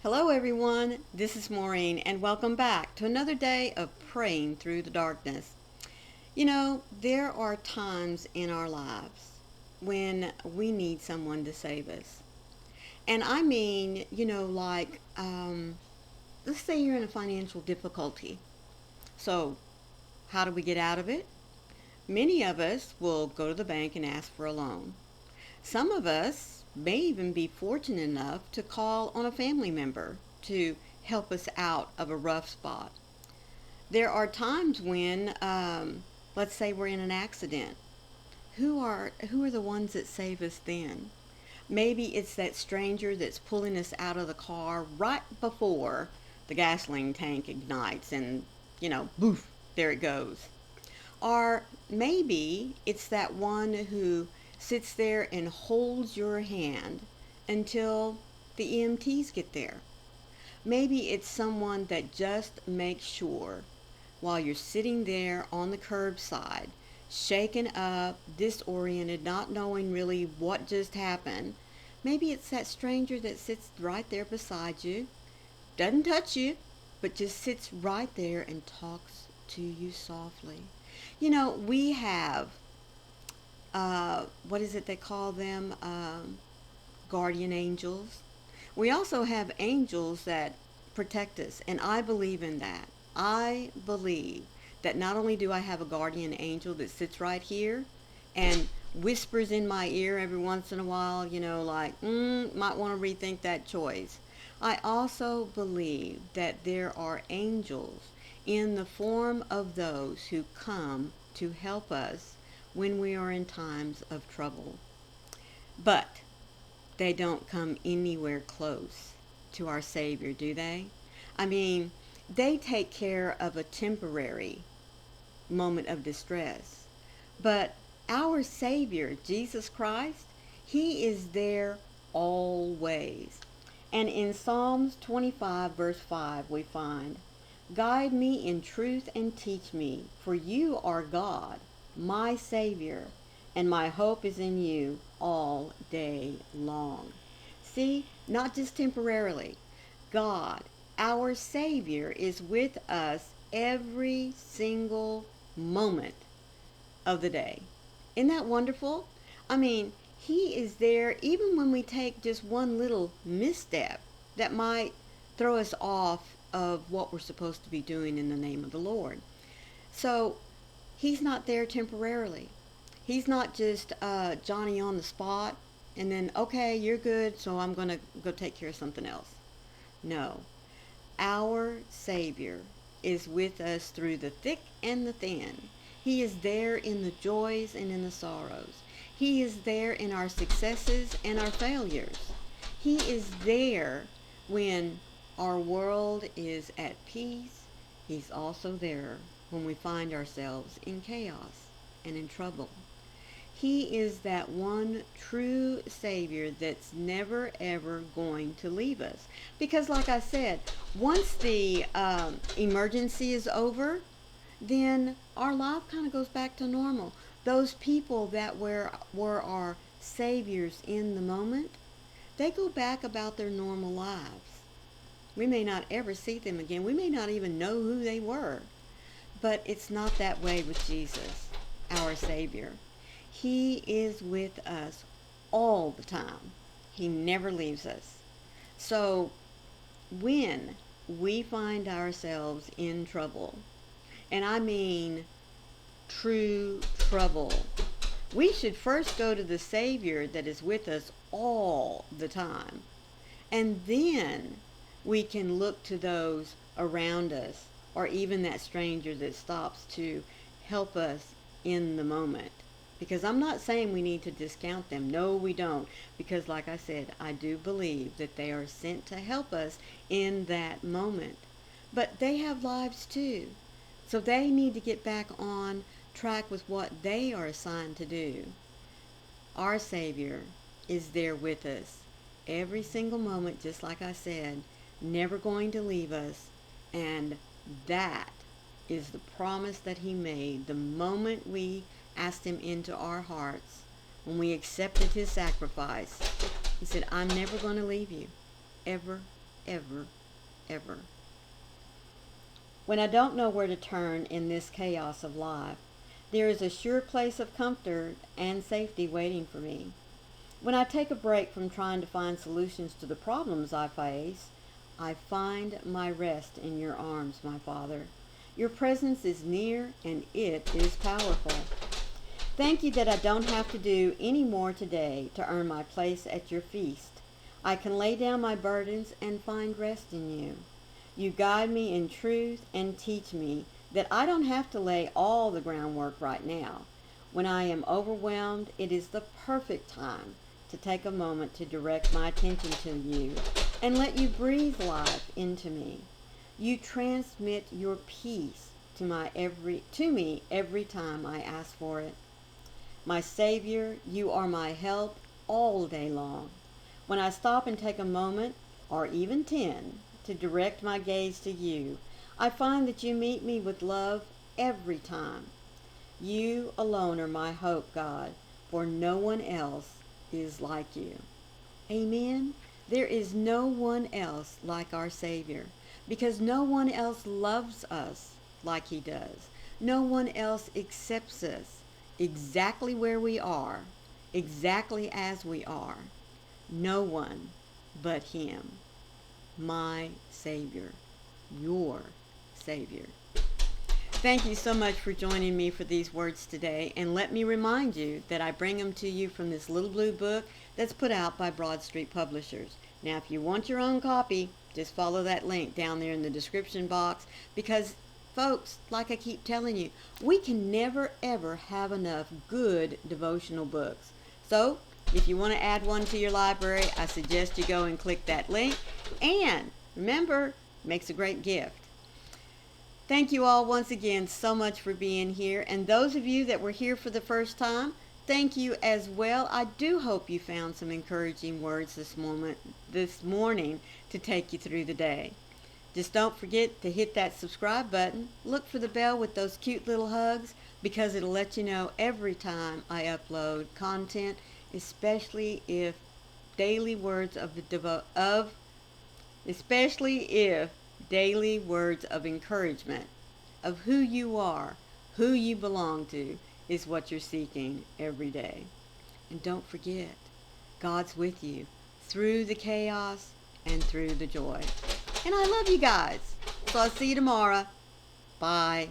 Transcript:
Hello, everyone. This is Maureen, and welcome back to another day of praying through the darkness. There are times in our lives when we need someone to save us. And I mean, let's say you're in a financial difficulty. So, how do we get out of it? Many of us will go to the bank and ask for a loan. Some of us may even be fortunate enough to call on a family member to help us out of a rough spot. There are times when, let's say we're in an accident. Who are the ones that save us then? Maybe it's that stranger that's pulling us out of the car right before the gasoline tank ignites and, boof, there it goes. Or maybe it's that one who sits there and holds your hand until the EMTs get there. Maybe it's someone that just makes sure while you're sitting there on the curbside, shaken up, disoriented, not knowing really what just happened. Maybe it's that stranger that sits right there beside you, doesn't touch you, but just sits right there and talks to you softly. We have, what is it they call them? Guardian angels. We also have angels that protect us, and I believe in that. I believe that not only do I have a guardian angel that sits right here and whispers in my ear every once in a while, might want to rethink that choice. I also believe that there are angels in the form of those who come to help us when we are in times of trouble. But they don't come anywhere close to our Savior, do they? I mean, they take care of a temporary moment of distress. But our Savior, Jesus Christ, He is there always. And in Psalms 25, verse 5, we find, "Guide me in truth and teach me, for you are God, my Savior, and my hope is in you all day long." See, not just temporarily. God, our Savior, is with us every single moment of the day. Isn't that wonderful? I mean, He is there even when we take just one little misstep that might throw us off of what we're supposed to be doing in the name of the Lord. So, He's not there temporarily. He's not just Johnny on the spot and then, okay, you're good, so I'm going to go take care of something else. No. Our Savior is with us through the thick and the thin. He is there in the joys and in the sorrows. He is there in our successes and our failures. He is there when our world is at peace. He's also there when we find ourselves in chaos and in trouble. He is that one true Savior that's never ever going to leave us. Because like I said, once the emergency is over, then our life kind of goes back to normal. Those people that were our saviors in the moment, they go back about their normal lives. We may not ever see them again. We may not even know who they were. But it's not that way with Jesus, our Savior. He is with us all the time. He never leaves us. So when we find ourselves in trouble, and I mean true trouble, we should first go to the Savior that is with us all the time. And then we can look to those around us, or even that stranger that stops to help us in the moment. Because I'm not saying we need to discount them. No, we don't. Because like I said, I do believe that they are sent to help us in that moment. But they have lives too. So they need to get back on track with what they are assigned to do. Our Savior is there with us every single moment, just like I said, never going to leave us. And that is the promise that He made the moment we asked Him into our hearts, when we accepted His sacrifice. He said, "I'm never going to leave you, ever ever, ever. When I don't know where to turn in this chaos of life, there is a sure place of comfort and safety waiting for me. When I take a break from trying to find solutions to the problems I face, I find my rest in your arms, my Father. Your presence is near and it is powerful. Thank you that I don't have to do any more today to earn my place at your feast. I can lay down my burdens and find rest in you. You guide me in truth and teach me that I don't have to lay all the groundwork right now. When I am overwhelmed, it is the perfect time to take a moment to direct my attention to you and let you breathe life into me. You transmit your peace to me every time I ask for it. My Savior, you are my help all day long. When I stop and take a moment, or even 10, to direct my gaze to you, I find that you meet me with love every time. You alone are my hope, God, for no one else is like you. Amen. There is no one else like our Savior, because no one else loves us like he does. No one else accepts us exactly where we are, exactly as we are. No one but him, my Savior, your Savior. Thank you so much for joining me for these words today, and let me remind you that I bring them to you from this little blue book that's put out by Broad Street Publishers. Now, if you want your own copy, just follow that link down there in the description box, because folks, like I keep telling you, we can never ever have enough good devotional books. So if you want to add one to your library, I suggest you go and click that link. And remember, it makes a great gift. Thank you all once again so much for being here. And those of you that were here for the first time, thank you as well. I do hope you found some encouraging words this morning to take you through the day. Just don't forget to hit that subscribe button. Look for the bell with those cute little hugs, because it'll let you know every time I upload content, especially if daily words of encouragement of who you are, who you belong to, is what you're seeking every day. And don't forget, God's with you through the chaos and through the joy. And I love you guys. So I'll see you tomorrow. Bye.